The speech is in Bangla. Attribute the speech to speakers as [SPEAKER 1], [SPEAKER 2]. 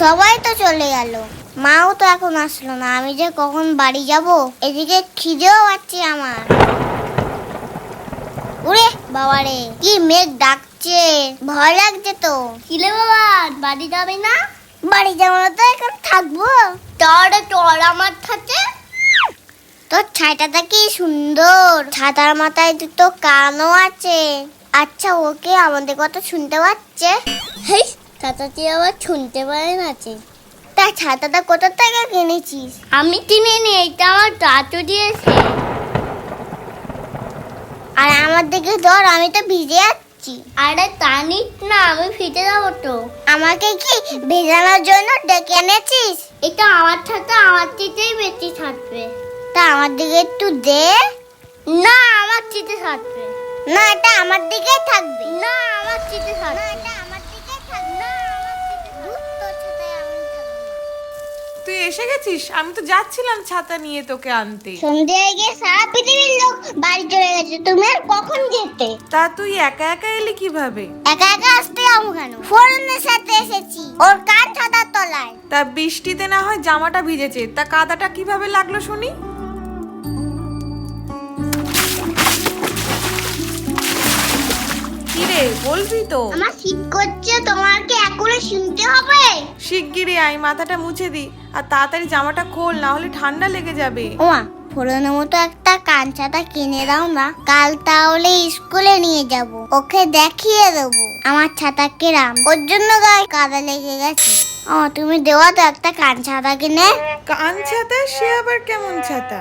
[SPEAKER 1] সবাই তো চলে গেল, মাও তো এখন আসলো না। আমি যে কখন বাড়ি যাব, এদিকে খিদেও পাচ্ছে আমার। ওরে বাবারে, কি মেঘ ডাকছে, ভয় লাগছে তো। কিলে বাবা, বাড়ি যাবে না? বাড়ি যাবো না তো এখন থাকবো। তোর আমার সাথে। তোর ছাইটাটা কি সুন্দর, ছাতার মাথায় দুটো কানও আছে। আচ্ছা, ওকে আমাদের কথা শুনতে পাচ্ছে? হেই, ছাতাটি আবার শুনতে পারে না। তা ছাতাটা কোথা থেকে কিনেছিস? আমি কিনিনি, এটা আমার দাদু দিয়েছে। আর আমার দিকে ধর, আমি তো ভিজে যাচ্ছি। আরে টানিস না, আমি ভিজে যাবো তো। আমাকে কি ভেজানোর জন্য ডেকে এনেছিস? এটা আমার ছাতা, আমার দিকেই বেশি থাকবে। তা আমার দিকে একটু দে। না, আমার দিকে থাকবে না, এটা আমার দিকেই থাকবে। না, আমার দিকে থাকবে না, এটা আমার দিকেই থাকবে। না, আমার দিকে তোর ছাতায় আমি থাকবো।
[SPEAKER 2] তুই এসে গেছিস? আমি তো যাচ্ছিলাম ছাতা নিয়ে তোকে আনতে।
[SPEAKER 1] সন্ধ্যে হয়ে গিয়ে সারা পৃথিবীর লোক বাড়ি চলে গেছে, তুমি আর কখন যেতে?
[SPEAKER 2] তা তুই একা একা এলি কিভাবে?
[SPEAKER 1] একা একা আসতে যাবো কেন? ফোরনের সাথে এসেছি, ওর কান ছাতার তলায়।
[SPEAKER 2] তা বৃষ্টিতে না হয় জামাটা ভিজেছে, তা কাদাটা কিভাবে লাগলো শুনি? কিরে, বলবি তো?
[SPEAKER 1] আমার শীত করছে, তোমার কি এখনো শুনতে হবে?
[SPEAKER 2] শিগগিরই আয়, মাথাটা মুছে দি, আর তাড়াতাড়ি জামাটা খোল, না হলে ঠান্ডা লেগে যাবে।
[SPEAKER 1] ওমা, ফোরনের মতো একটা কান ছাতা কিনে দাও না, কাল তাহলে স্কুলে নিয়ে যাব, ওকে দেখিয়ে দেবো আমার ছাতা কিরাম। ওর জন্য গায়ে কাদা লেগে গেছে। তুমি দেওয়া তো একটা কান ছাতা কিনে।
[SPEAKER 2] কান ছাতা? সে আবার কেমন ছাতা?